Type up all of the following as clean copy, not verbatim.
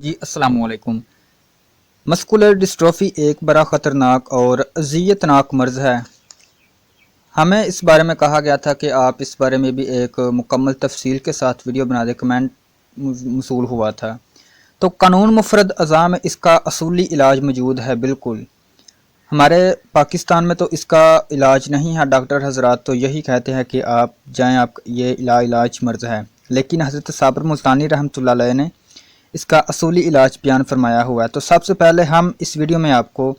جی السلام علیکم۔ مسکولر ڈسٹروفی ایک بڑا خطرناک اور اذیتناک مرض ہے۔ ہمیں اس بارے میں کہا گیا تھا کہ آپ اس بارے میں بھی ایک مکمل تفصیل کے ساتھ ویڈیو بنا دیں، کمنٹ موصول ہوا تھا۔ تو قانون مفرد اعضاء میں اس کا اصولی علاج موجود ہے۔ بالکل ہمارے پاکستان میں تو اس کا علاج نہیں ہے، ڈاکٹر حضرات تو یہی کہتے ہیں کہ آپ جائیں، آپ یہ علاج مرض ہے، لیکن حضرت صابر ملتانی رحمۃ اللہ علیہ نے اس کا اصولی علاج بیان فرمایا ہوا ہے۔ تو سب سے پہلے ہم اس ویڈیو میں آپ کو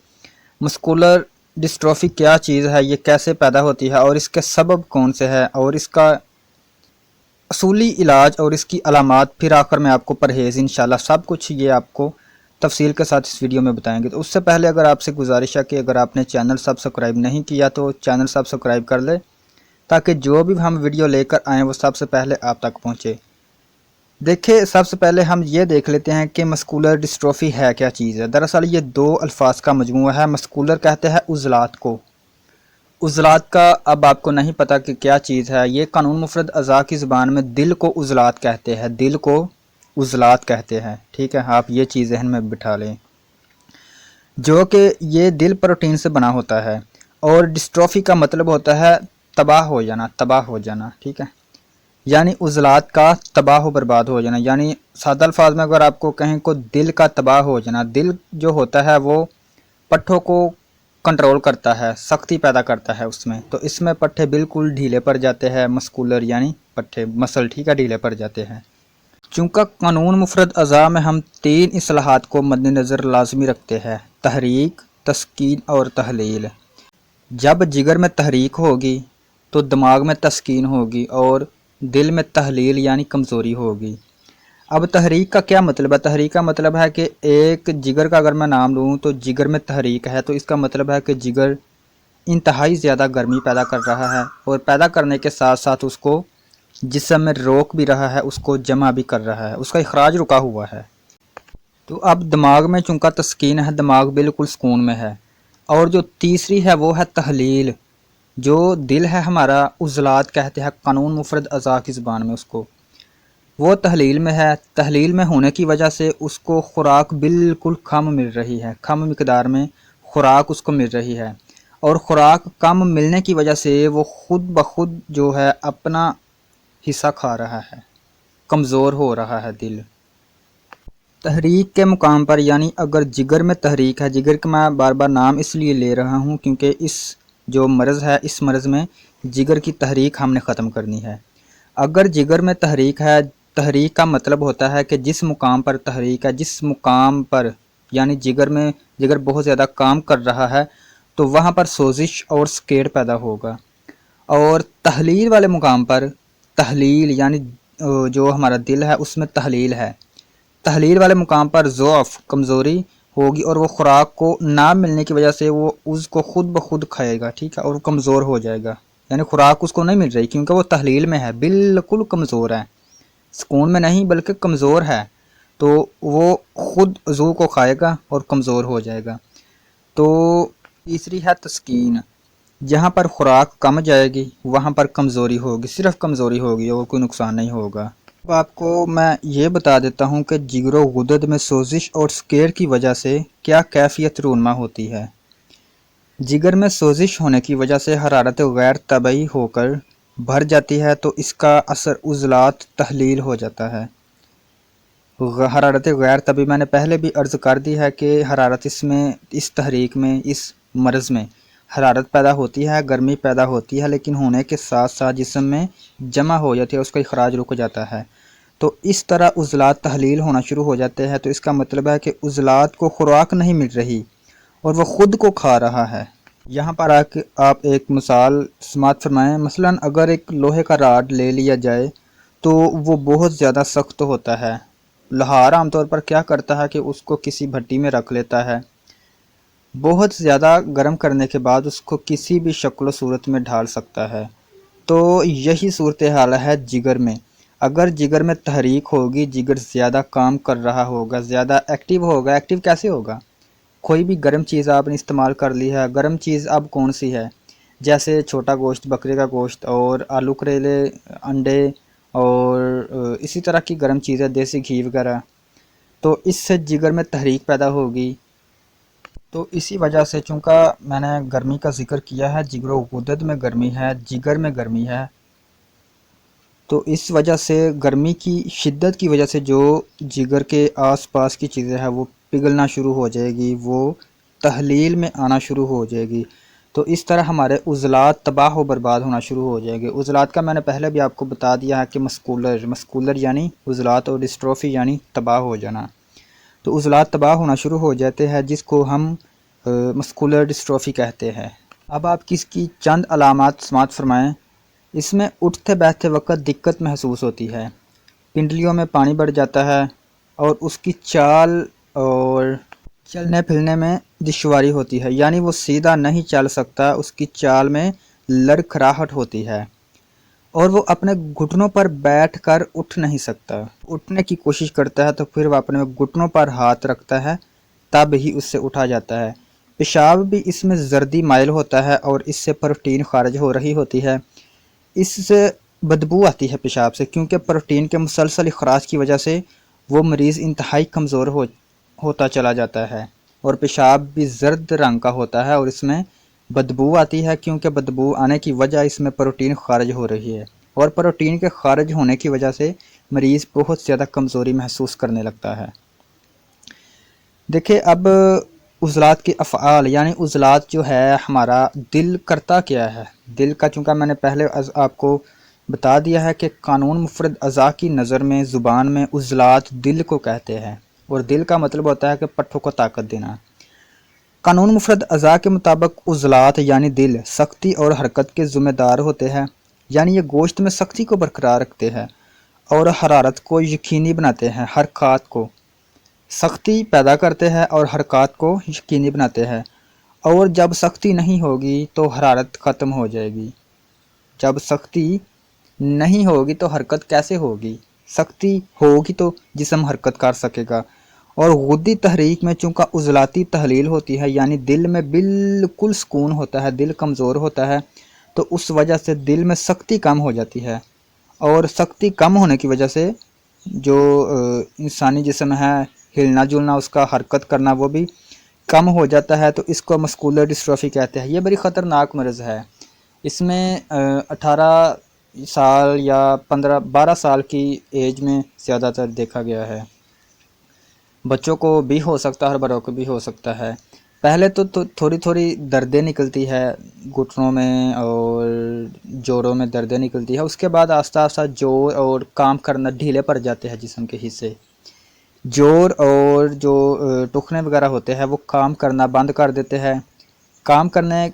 مسکولر ڈسٹروفی کیا چیز ہے، یہ کیسے پیدا ہوتی ہے اور اس کے سبب کون سے ہے اور اس کا اصولی علاج اور اس کی علامات، پھر آخر میں آپ کو پرہیز، انشاءاللہ سب کچھ یہ آپ کو تفصیل کے ساتھ اس ویڈیو میں بتائیں گے۔ تو اس سے پہلے اگر آپ سے گزارش ہے کہ اگر آپ نے چینل سبسکرائب نہیں کیا تو چینل سبسکرائب کر لیں، تاکہ جو بھی ہم ویڈیو لے کر آئیں وہ سب سے پہلے آپ تک پہنچے۔ دیکھیں، سب سے پہلے ہم یہ دیکھ لیتے ہیں کہ مسکولر ڈسٹروفی ہے کیا چیز ہے۔ دراصل یہ دو الفاظ کا مجموعہ ہے۔ مسکولر کہتے ہیں عضلات کو، عضلات کا اب آپ کو نہیں پتا کہ کیا چیز ہے۔ یہ قانون مفرد اعضاء کی زبان میں دل کو عضلات کہتے ہیں، دل کو عضلات کہتے ہیں، ٹھیک ہے، آپ یہ چیز ذہن میں بٹھا لیں، جو کہ یہ دل پروٹین سے بنا ہوتا ہے۔ اور ڈسٹروفی کا مطلب ہوتا ہے تباہ ہو جانا، تباہ ہو جانا، ٹھیک ہے، یعنی عضلات کا تباہ و برباد ہو جانا۔ یعنی سادہ الفاظ میں اگر آپ کو کہیں کو دل کا تباہ ہو جانا، دل جو ہوتا ہے وہ پٹھوں کو کنٹرول کرتا ہے، سختی پیدا کرتا ہے اس میں، تو اس میں پٹھے بالکل ڈھیلے پڑ جاتے ہیں، مسکولر یعنی پٹھے مسل، ٹھیک ہے، ڈھیلے پڑ جاتے ہیں۔ چونکہ قانون مفرد اعضاء میں ہم تین اصطلاحات کو مد نظر لازمی رکھتے ہیں: تحریک، تسکین اور تحلیل۔ جب جگر میں تحریک ہوگی تو دماغ میں تسکین ہوگی اور دل میں تحلیل یعنی کمزوری ہوگی۔ اب تحریک کا کیا مطلب ہے؟ تحریک کا مطلب ہے کہ ایک جگر کا اگر میں نام لوں تو جگر میں تحریک ہے، تو اس کا مطلب ہے کہ جگر انتہائی زیادہ گرمی پیدا کر رہا ہے، اور پیدا کرنے کے ساتھ ساتھ اس کو جسم میں روک بھی رہا ہے، اس کو جمع بھی کر رہا ہے، اس کا اخراج رکا ہوا ہے۔ تو اب دماغ میں چونکہ تسکین ہے، دماغ بالکل سکون میں ہے۔ اور جو تیسری ہے وہ ہے تحلیل، جو دل ہے ہمارا، عضلات کہتے ہیں قانون مفرد اعضاء کی زبان میں اس کو، وہ تحلیل میں ہے۔ تحلیل میں ہونے کی وجہ سے اس کو خوراک بالکل کم مل رہی ہے، کم مقدار میں خوراک اس کو مل رہی ہے، اور خوراک کم ملنے کی وجہ سے وہ خود بخود جو ہے اپنا حصہ کھا رہا ہے، کمزور ہو رہا ہے دل۔ تحریک کے مقام پر یعنی اگر جگر میں تحریک ہے، جگر کا میں بار بار نام اس لیے لے رہا ہوں کیونکہ اس جو مرض ہے، اس مرض میں جگر کی تحریک ہم نے ختم کرنی ہے۔ اگر جگر میں تحریک ہے، تحریک کا مطلب ہوتا ہے کہ جس مقام پر تحریک ہے، جس مقام پر یعنی جگر میں جگر بہت زیادہ کام کر رہا ہے تو وہاں پر سوزش اور سکیڑ پیدا ہوگا۔ اور تحلیل والے مقام پر تحلیل یعنی جو ہمارا دل ہے اس میں تحلیل ہے، تحلیل والے مقام پر ضعف، کمزوری ہوگی، اور وہ خوراک کو نہ ملنے کی وجہ سے وہ اس کو خود بخود کھائے گا، ٹھیک ہے، اور وہ کمزور ہو جائے گا۔ یعنی خوراک اس کو نہیں مل رہی کیونکہ وہ تحلیل میں ہے، بالکل کمزور ہے، سکون میں نہیں بلکہ کمزور ہے، تو وہ خود عضو کو کھائے گا اور کمزور ہو جائے گا۔ تو تیسری ہے تسکین، جہاں پر خوراک کم جائے گی وہاں پر کمزوری ہوگی، صرف کمزوری ہوگی اور کوئی نقصان نہیں ہوگا۔ اب آپ کو میں یہ بتا دیتا ہوں کہ جگر و غدد میں سوزش اور سکیڑ کی وجہ سے کیا کیفیت رونما ہوتی ہے۔ جگر میں سوزش ہونے کی وجہ سے حرارت غیر طبیعی ہو کر بھر جاتی ہے، تو اس کا اثر عضلات تحلیل ہو جاتا ہے۔ حرارت غیر طبیعی میں نے پہلے بھی عرض کر دی ہے کہ حرارت اس تحریک میں، اس مرض میں حرارت پیدا ہوتی ہے، گرمی پیدا ہوتی ہے، لیکن ہونے کے ساتھ ساتھ جسم میں جمع ہو جاتی ہے، اس کا اخراج رک جاتا ہے۔ تو اس طرح عضلات تحلیل ہونا شروع ہو جاتے ہیں، تو اس کا مطلب ہے کہ عضلات کو خوراک نہیں مل رہی اور وہ خود کو کھا رہا ہے۔ یہاں پر آپ ایک مثال سماعت فرمائیں، مثلا اگر ایک لوہے کا راڈ لے لیا جائے تو وہ بہت زیادہ سخت ہوتا ہے۔ لوہار عام طور پر کیا کرتا ہے کہ اس کو کسی بھٹی میں رکھ لیتا ہے، بہت زیادہ گرم کرنے کے بعد اس کو کسی بھی شکل و صورت میں ڈھال سکتا ہے۔ تو یہی صورتحال ہے جگر میں۔ اگر جگر میں تحریک ہوگی، جگر زیادہ کام کر رہا ہوگا، زیادہ ایکٹیو ہوگا۔ ایکٹیو کیسے ہوگا؟ کوئی بھی گرم چیز آپ نے استعمال کر لی ہے، گرم چیز اب کون سی ہے؟ جیسے چھوٹا گوشت، بکرے کا گوشت، اور آلو کریلے، انڈے، اور اسی طرح کی گرم چیزیں، دیسی گھی وغیرہ۔ تو اس سے جگر میں تحریک پیدا ہوگی۔ تو اسی وجہ سے چونکہ میں نے گرمی کا ذکر کیا ہے، جگر و غدد میں گرمی ہے، جگر میں گرمی ہے، تو اس وجہ سے گرمی کی شدت کی وجہ سے جو جگر کے آس پاس کی چیزیں ہیں وہ پگھلنا شروع ہو جائے گی، وہ تحلیل میں آنا شروع ہو جائے گی، تو اس طرح ہمارے عضلات تباہ و برباد ہونا شروع ہو جائیں گے۔ عضلات کا میں نے پہلے بھی آپ کو بتا دیا ہے کہ مسکولر یعنی عضلات، اور ڈسٹروفی یعنی تباہ ہو جانا۔ تو عضلات تباہ ہونا شروع ہو جاتے ہیں جس کو ہم مسکولر ڈسٹروفی کہتے ہیں۔ اب آپ کس کی چند علامات سماعت فرمائیں۔ اس میں اٹھتے بیٹھتے وقت دقت محسوس ہوتی ہے، پنڈلیوں میں پانی بڑھ جاتا ہے، اور اس کی چال اور چلنے پھرنے میں دشواری ہوتی ہے، یعنی وہ سیدھا نہیں چل سکتا، اس کی چال میں لڑکھڑاہٹ ہوتی ہے، اور وہ اپنے گھٹنوں پر بیٹھ کر اٹھ نہیں سکتا۔ اٹھنے کی کوشش کرتا ہے تو پھر وہ اپنے گھٹنوں پر ہاتھ رکھتا ہے، تب ہی اس سے اٹھا جاتا ہے۔ پیشاب بھی اس میں زردی مائل ہوتا ہے اور اس سے پروٹین خارج ہو رہی ہوتی ہے۔ اس سے بدبو آتی ہے پیشاب سے، کیونکہ پروٹین کے مسلسل اخراج کی وجہ سے وہ مریض انتہائی کمزور ہوتا چلا جاتا ہے، اور پیشاب بھی زرد رنگ کا ہوتا ہے، اور اس میں بدبو آتی ہے، کیونکہ بدبو آنے کی وجہ اس میں پروٹین خارج ہو رہی ہے، اور پروٹین کے خارج ہونے کی وجہ سے مریض بہت زیادہ کمزوری محسوس کرنے لگتا ہے۔ دیکھیں اب عضلات کے افعال، یعنی عضلات جو ہے ہمارا دل کرتا کیا ہے۔ دل کا چونکہ میں نے پہلے آپ کو بتا دیا ہے کہ قانون مفرد اعضاء کی نظر میں زبان میں عضلات دل کو کہتے ہیں، اور دل کا مطلب ہوتا ہے کہ پٹھوں کو طاقت دینا۔ قانون مفرد اعضاء کے مطابق عضلات یعنی دل سختی اور حرکت کے ذمہ دار ہوتے ہیں، یعنی یہ گوشت میں سختی کو برقرار رکھتے ہیں اور حرارت کو یقینی بناتے ہیں، حرکات کو سختی پیدا کرتے ہیں اور حرکات کو یقینی بناتے ہیں، اور جب سختی نہیں ہوگی تو حرارت ختم ہو جائے گی۔ جب سختی نہیں ہوگی تو حرکت کیسے ہوگی؟ سختی ہوگی تو جسم حرکت کر سکے گا۔ اور غدی تحریک میں چونکہ عضلاتی تحلیل ہوتی ہے، یعنی دل میں بالکل سکون ہوتا ہے، دل کمزور ہوتا ہے، تو اس وجہ سے دل میں سختی کم ہو جاتی ہے، اور سختی کم ہونے کی وجہ سے جو انسانی جسم ہے ہلنا جلنا، اس کا حرکت کرنا وہ بھی کم ہو جاتا ہے، تو اس کو مسکولر ڈسٹروفی کہتے ہیں۔ یہ بڑی خطرناک مرض ہے۔ اس میں 18 سال یا 12 سال کی ایج میں زیادہ تر دیکھا گیا ہے۔ بچوں کو بھی ہو سکتا ہے اور بڑوں کو بھی ہو سکتا ہے۔ پہلے تو تھوڑی تھوڑی دردیں نکلتی ہے، گھٹنوں میں اور جوڑوں میں دردیں نکلتی ہے، اس کے بعد آہستہ آہستہ جوڑ اور کام کرنا ڈھیلے پڑ جاتے ہیں، جسم کے حصے جوڑ اور جو ٹخنے وغیرہ ہوتے ہیں وہ کام کرنا بند کر دیتے ہیں۔ کام کرنے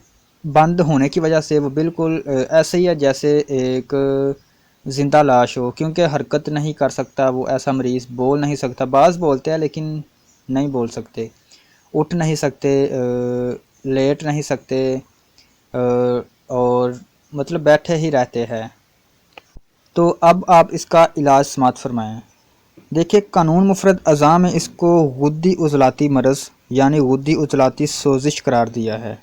بند ہونے کی وجہ سے وہ بالکل ایسے ہی ہے جیسے ایک زندہ لاش ہو، کیونکہ حرکت نہیں کر سکتا وہ ایسا مریض، بول نہیں سکتا، بعض بولتے ہیں لیکن نہیں بول سکتے، اٹھ نہیں سکتے، لیٹ نہیں سکتے، اور مطلب بیٹھے ہی رہتے ہیں۔ تو اب آپ اس کا علاج سماعت فرمائیں۔ دیکھیں قانون مفرد اعضاء میں اس کو غدی عضلاتی مرض یعنی غدی عضلاتی سوزش قرار دیا ہے۔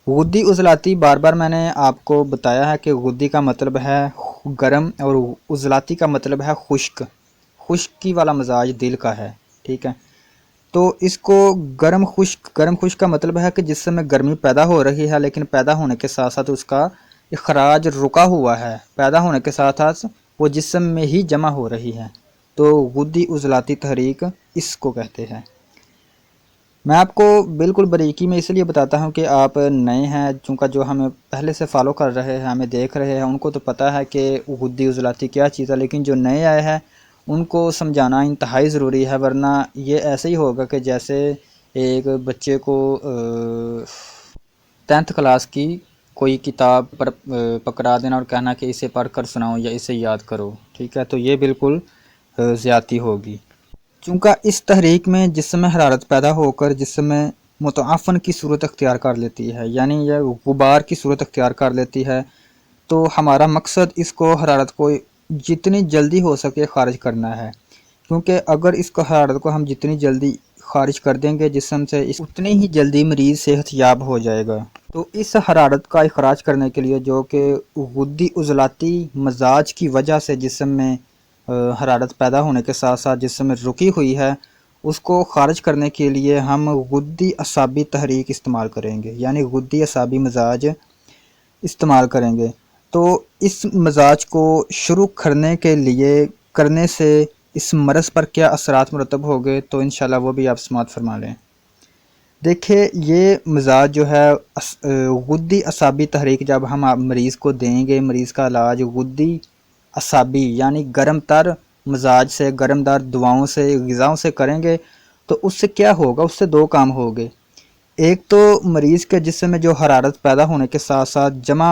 غدی عضلاتی بار بار میں نے آپ کو بتایا ہے کہ غدی کا مطلب ہے گرم اور عضلاتی کا مطلب ہے خشک، خشکی والا مزاج دل کا ہے، ٹھیک ہے۔ تو اس کو گرم خشک کا مطلب ہے کہ جسم میں گرمی پیدا ہو رہی ہے، لیکن پیدا ہونے کے ساتھ ساتھ اس کا اخراج رکا ہوا ہے، پیدا ہونے کے ساتھ ساتھ وہ جسم میں ہی جمع ہو رہی ہے، تو غدی عضلاتی تحریک اس کو کہتے ہیں۔ میں آپ کو بالکل باریکی میں اس لیے بتاتا ہوں کہ آپ نئے ہیں، چونکہ جو ہمیں پہلے سے فالو کر رہے ہیں، ہمیں دیکھ رہے ہیں، ان کو تو پتہ ہے کہ غدی عضلاتی کیا چیز ہے، لیکن جو نئے آئے ہیں ان کو سمجھانا انتہائی ضروری ہے، ورنہ یہ ایسے ہی ہوگا کہ جیسے ایک بچے کو 10th کلاس کی کوئی کتاب پر پکڑا دینا اور کہنا کہ اسے پڑھ کر سناؤ یا اسے یاد کرو، ٹھیک ہے، تو یہ بالکل زیادتی ہوگی۔ چونکہ اس تحریک میں جسم میں حرارت پیدا ہو کر جسم میں متعفن کی صورت اختیار کر لیتی ہے، یعنی یہ غبار کی صورت اختیار کر لیتی ہے، تو ہمارا مقصد اس کو حرارت کو جتنی جلدی ہو سکے خارج کرنا ہے، کیونکہ اگر اس کو حرارت کو ہم جتنی جلدی خارج کر دیں گے جسم سے، اتنی ہی جلدی مریض صحت یاب ہو جائے گا۔ تو اس حرارت کا اخراج کرنے کے لیے جو کہ غدی عضلاتی مزاج کی وجہ سے جسم میں حرارت پیدا ہونے کے ساتھ ساتھ جسم میں رکی ہوئی ہے اس کو خارج کرنے کے لیے ہم غدی اعصابی تحریک استعمال کریں گے، یعنی غدی اعصابی مزاج استعمال کریں گے۔ تو اس مزاج کو شروع کرنے سے اس مرض پر کیا اثرات مرتب ہو گئے، تو انشاءاللہ وہ بھی آپ سماعت فرما لیں۔ دیکھیں یہ مزاج جو ہے غدی اعصابی تحریک جب ہم مریض کو دیں گے، مریض کا علاج غدی اعصابی یعنی گرم تر مزاج سے، گرم دار دواؤں سے، غذاؤں سے کریں گے تو اس سے کیا ہوگا، اس سے دو کام ہوگے۔ ایک تو مریض کے جسم میں جو حرارت پیدا ہونے کے ساتھ ساتھ جمع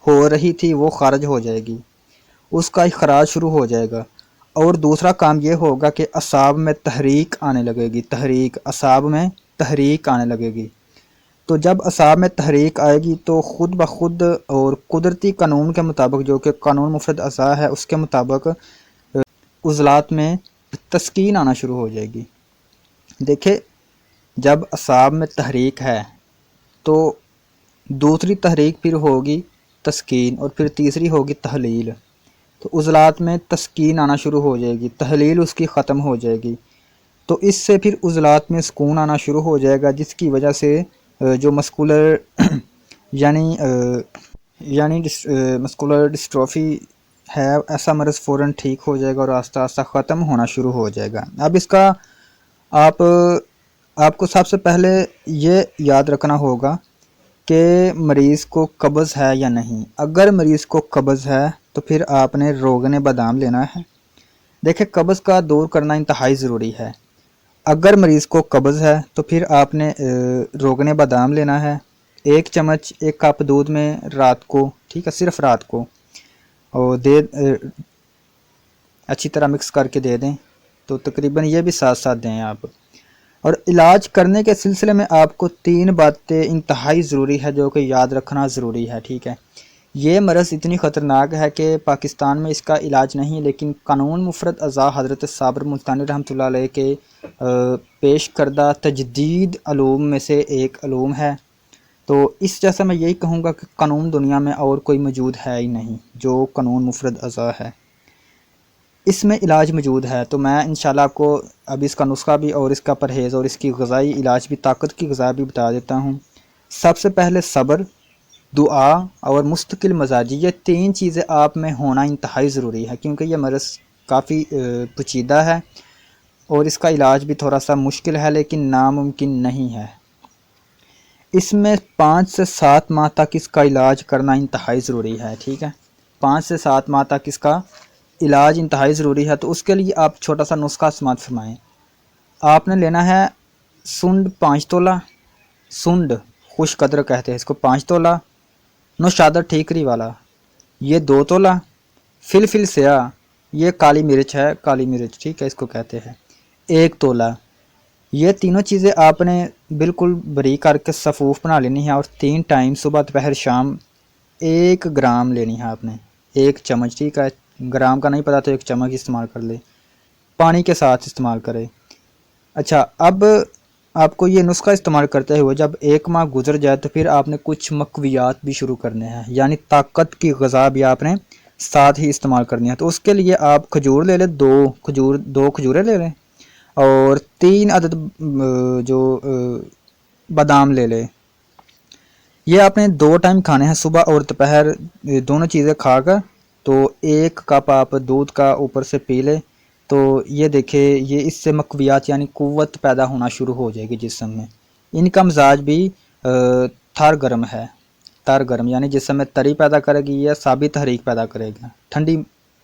ہو رہی تھی وہ خارج ہو جائے گی، اس کا اخراج شروع ہو جائے گا، اور دوسرا کام یہ ہوگا کہ اعصاب میں تحریک آنے لگے گی، اعصاب میں تحریک آنے لگے گی۔ تو جب اعصاب میں تحریک آئے گی تو خود بخود اور قدرتی قانون کے مطابق، جو کہ قانون مفرد اعضاء ہے اس کے مطابق، عضلات میں تسکین آنا شروع ہو جائے گی۔ دیکھیں جب اعصاب میں تحریک ہے تو دوسری تحریک پھر ہوگی تسکین، اور پھر تیسری ہوگی تحلیل۔ تو عضلات میں تسکین آنا شروع ہو جائے گی، تحلیل اس کی ختم ہو جائے گی، تو اس سے پھر عضلات میں سکون آنا شروع ہو جائے گا، جس کی وجہ سے جو مسکولر مسکولر ڈسٹروفی ہے ایسا مرض فوراً ٹھیک ہو جائے گا اور آہستہ آہستہ ختم ہونا شروع ہو جائے گا۔ اب اس کا آپ کو سب سے پہلے یہ یاد رکھنا ہوگا کہ مریض کو قبض ہے یا نہیں۔ اگر مریض کو قبض ہے تو پھر آپ نے روغن بادام لینا ہے۔ دیکھیں قبض کا دور کرنا انتہائی ضروری ہے۔ اگر مریض کو قبض ہے تو پھر آپ نے روغن بادام لینا ہے، 1 چمچ 1 کپ دودھ میں رات کو، ٹھیک ہے، صرف رات کو، اور اچھی طرح مکس کر کے دے دیں، تو تقریباً یہ بھی ساتھ ساتھ دیں آپ۔ اور علاج کرنے کے سلسلے میں آپ کو 3 باتیں انتہائی ضروری ہے جو کہ یاد رکھنا ضروری ہے، ٹھیک ہے۔ یہ مرض اتنی خطرناک ہے کہ پاکستان میں اس کا علاج نہیں، لیکن قانون مفرد اعضاء حضرت صابر ملتانی رحمۃ اللہ علیہ کے پیش کردہ تجدید علوم میں سے ایک علوم ہے۔ تو اس جیسا میں یہی کہوں گا کہ قانون دنیا میں اور کوئی موجود ہے ہی نہیں جو قانون مفرد اعضاء ہے، اس میں علاج موجود ہے۔ تو میں انشاءاللہ آپ کو اب اس کا نسخہ بھی اور اس کا پرہیز اور اس کی غذائی علاج بھی، طاقت کی غذا بھی بتا دیتا ہوں۔ سب سے پہلے صبر، دعا اور مستقل مزاجی، یہ 3 چیزیں آپ میں ہونا انتہائی ضروری ہے، کیونکہ یہ مرض کافی پیچیدہ ہے اور اس کا علاج بھی تھوڑا سا مشکل ہے لیکن ناممکن نہیں ہے۔ اس میں 5 سے 7 ماہ تک اس کا علاج کرنا انتہائی ضروری ہے، ٹھیک ہے، 5 سے 7 ماہ تک اس کا علاج انتہائی ضروری ہے۔ تو اس کے لیے آپ چھوٹا سا نسخہ سماعت فرمائیں۔ آپ نے لینا ہے سنڈ 5 تولہ، سنڈ خشک ادرک کہتے ہیں اس کو، 5 تولہ، نوشادر ٹھیکری والا یہ 2 تولہ، فلفل سیاہ یہ کالی مرچ ہے، کالی مرچ، ٹھیک ہے، اس کو کہتے ہیں 1 تولہ۔ یہ تینوں چیزیں آپ نے بالکل بریک کر کے صفوف بنا لینی ہے، اور 3 ٹائم صبح دوپہر شام 1 گرام لینی ہے آپ نے، 1 چمچ، ٹھیک ہے، گرام کا نہیں پتا تو 1 چمچ استعمال کر لے، پانی کے ساتھ استعمال کرے۔ اچھا، اب آپ کو یہ نسخہ استعمال کرتے ہوئے جب 1 ماہ گزر جائے تو پھر آپ نے کچھ مقویات بھی شروع کرنے ہیں، یعنی طاقت کی غذا بھی آپ نے ساتھ ہی استعمال کرنی ہے۔ تو اس کے لیے آپ کھجور لے لیں، 2 کھجوریں لے لیں، اور 3 عدد جو بادام لے لیں۔ یہ آپ نے 2 ٹائم کھانے ہیں، صبح اور دوپہر، دونوں چیزیں کھا کر تو 1 کپ آپ دودھ کا اوپر سے پی لیں۔ تو یہ دیکھیں یہ اس سے مقویات یعنی قوت پیدا ہونا شروع ہو جائے گی جسم میں۔ ان کا مزاج بھی تھر گرم ہے، تر گرم یعنی جسم میں تری پیدا کرے گی، یہ ثابت تحریک پیدا کرے گا، ٹھنڈی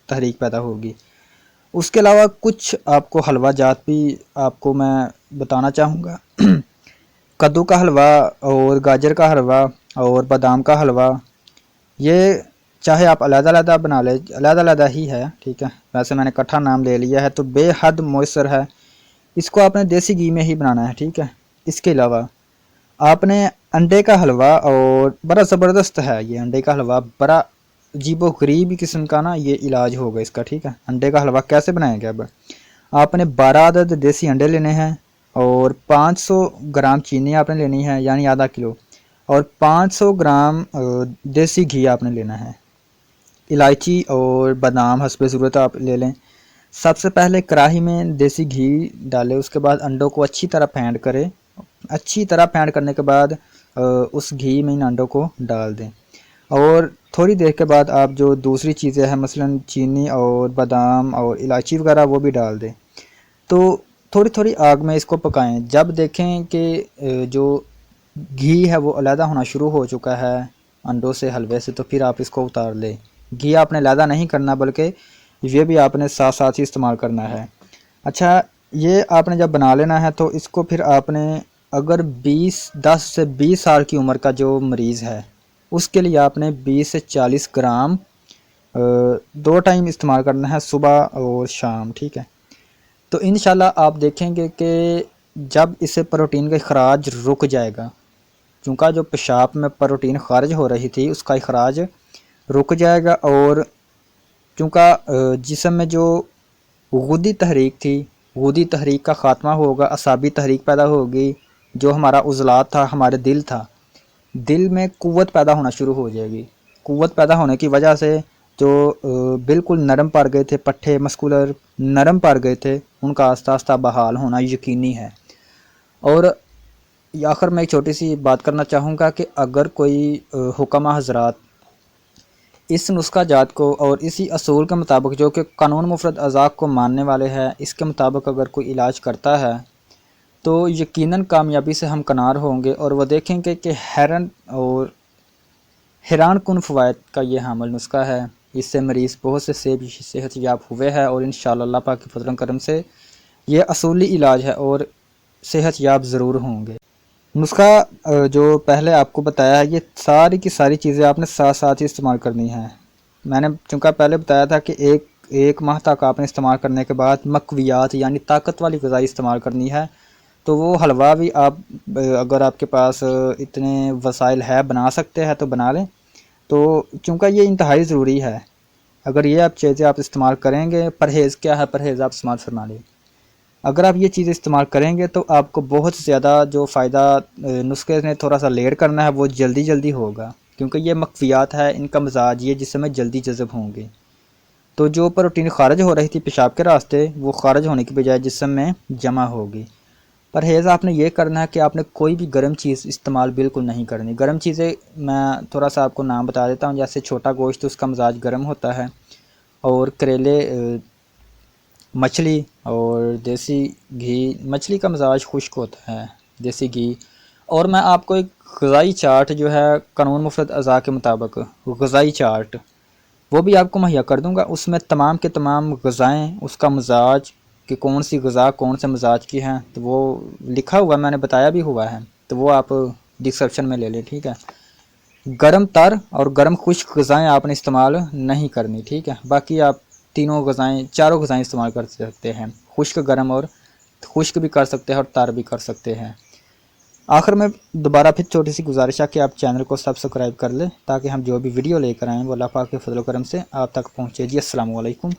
تحریک پیدا ہوگی۔ اس کے علاوہ کچھ آپ کو حلوہ جات بھی آپ کو میں بتانا چاہوں گا۔ کدو کا حلوہ اور گاجر کا حلوہ اور بادام کا حلوہ، یہ چاہے آپ علیحدہ علیحدہ بنا لیں، علیحدہ علیحدہ ہی ہے، ٹھیک ہے، ویسے میں نے اکٹھا نام لے لیا ہے، تو بے حد مؤثر ہے۔ اس کو آپ نے دیسی گھی میں ہی بنانا ہے، ٹھیک ہے۔ اس کے علاوہ آپ نے انڈے کا حلوہ، اور بڑا زبردست ہے یہ انڈے کا حلوہ، بڑا عجیب و غریب قسم کا نا یہ علاج ہوگا اس کا، ٹھیک ہے۔ انڈے کا حلوہ کیسے بنائیں گے؟ اب آپ نے 12 عدد دیسی انڈے لینے ہیں، اور 500 گرام چینی آپ نے لینی ہے یعنی آدھا کلو، اور 500 گرام دیسی گھی آپ نے لینا ہے۔ الائچی اور بادام حسب ضرورت آپ لے لیں۔ سب سے پہلے کڑاہی میں دیسی گھی ڈالے، اس کے بعد انڈوں کو اچھی طرح پھینٹ کرے، اچھی طرح پھینٹ کرنے کے بعد اس گھی میں ان انڈوں کو ڈال دیں، اور تھوڑی دیر کے بعد آپ جو دوسری چیزیں ہیں مثلا چینی اور بادام اور الائچی وغیرہ وہ بھی ڈال دیں، تو تھوڑی تھوڑی آگ میں اس کو پکائیں۔ جب دیکھیں کہ جو گھی ہے وہ علیحدہ ہونا شروع ہو چکا ہے انڈوں سے، حلوے سے، تو پھر آپ اس کو اتار لیں۔ گھی آپ نے علیحدہ نہیں کرنا، بلکہ یہ بھی آپ نے ساتھ ساتھ ہی استعمال کرنا ہے۔ اچھا، یہ آپ نے جب بنا لینا ہے تو اس کو پھر آپ نے اگر 10 سے 20 سال کی عمر کا جو مریض ہے اس کے لیے آپ نے 20 سے 40 گرام 2 ٹائم استعمال کرنا ہے، صبح اور شام، ٹھیک ہے۔ تو انشاءاللہ آپ دیکھیں گے کہ جب اسے پروٹین کا اخراج رک جائے گا، چونکہ جو پیشاب میں پروٹین خارج ہو رہی تھی اس کا اخراج رک جائے گا، اور چونکہ جسم میں جو غدی تحریک تھی، غدی تحریک کا خاتمہ ہوگا، اعصابی تحریک پیدا ہوگی، جو ہمارا عضلات تھا، ہمارے دل تھا، دل میں قوت پیدا ہونا شروع ہو جائے گی۔ قوت پیدا ہونے کی وجہ سے جو بالکل نرم پڑ گئے تھے پٹھے مسکولر، نرم پڑ گئے تھے، ان کا آہستہ آہستہ بحال ہونا یقینی ہے۔ اور آخر میں ایک چھوٹی سی بات کرنا چاہوں گا کہ اگر کوئی حکمہ حضرات اس نسخہ جات کو اور اسی اصول کے مطابق جو کہ قانون مفرد اعضاء کو ماننے والے ہیں، اس کے مطابق اگر کوئی علاج کرتا ہے تو یقیناً کامیابی سے ہمکنار ہوں گے، اور وہ دیکھیں گے کہ حیران کن فوائد کا یہ حامل نسخہ ہے۔ اس سے مریض بہت سے صحت یاب ہوئے ہیں، اور انشاءاللہ اللہ پاک کے فضل و کرم سے یہ اصولی علاج ہے اور صحت یاب ضرور ہوں گے۔ نسخہ جو پہلے آپ کو بتایا ہے، یہ ساری کی ساری چیزیں آپ نے ساتھ ساتھ ہی استعمال کرنی ہیں۔ میں نے چونکہ پہلے بتایا تھا کہ ایک ماہ تک آپ نے استعمال کرنے کے بعد مقویات یعنی طاقت والی غذائی استعمال کرنی ہے، تو وہ حلوہ بھی آپ اگر آپ کے پاس اتنے وسائل ہے بنا سکتے ہیں تو بنا لیں، تو چونکہ یہ انتہائی ضروری ہے۔ اگر یہ چیزیں آپ استعمال کریں گے، پرہیز کیا ہے، پرہیز آپ استعمال فرما لیں، اگر آپ یہ چیزیں استعمال کریں گے تو آپ کو بہت زیادہ جو فائدہ نسخے نے تھوڑا سا لیٹ کرنا ہے وہ جلدی جلدی ہوگا، کیونکہ یہ مقویات ہے، ان کا مزاج یہ جسم میں جلدی جذب ہوں گے۔ تو جو پروٹین خارج ہو رہی تھی پیشاب کے راستے، وہ خارج ہونے کی بجائے جسم میں جمع ہوگی۔ پرہیز آپ نے یہ کرنا ہے کہ آپ نے کوئی بھی گرم چیز استعمال بالکل نہیں کرنی۔ گرم چیزیں میں تھوڑا سا آپ کو نام بتا دیتا ہوں، جیسے چھوٹا گوشت، اس کا مزاج گرم ہوتا ہے، اور کریلے، مچھلی اور دیسی گھی، مچھلی کا مزاج خشک ہوتا ہے، دیسی گھی۔ اور میں آپ کو ایک غذائی چارٹ جو ہے قانون مفرد اعضاء کے مطابق غذائی چارٹ وہ بھی آپ کو مہیا کر دوں گا، اس میں تمام کے تمام غذائیں، اس کا مزاج کہ کون سی غذا کون سے مزاج کی ہیں، تو وہ لکھا ہوا میں نے بتایا بھی ہوا ہے، تو وہ آپ ڈسکرپشن میں لے لیں، ٹھیک ہے۔ گرم تر اور گرم خشک غذائیں آپ نے استعمال نہیں کرنی، ٹھیک ہے۔ باقی آپ چاروں غذائیں استعمال کر سکتے ہیں، خشک، گرم اور خشک بھی کر سکتے ہیں اور تر بھی کر سکتے ہیں۔ آخر میں دوبارہ پھر چھوٹی سی گزارش ہے کہ آپ چینل کو سبسکرائب کر لیں، تاکہ ہم جو بھی ویڈیو لے کر آئیں وہ اللہ پاک کے فضل و کرم سے آپ تک پہنچے۔ جی السلام علیکم۔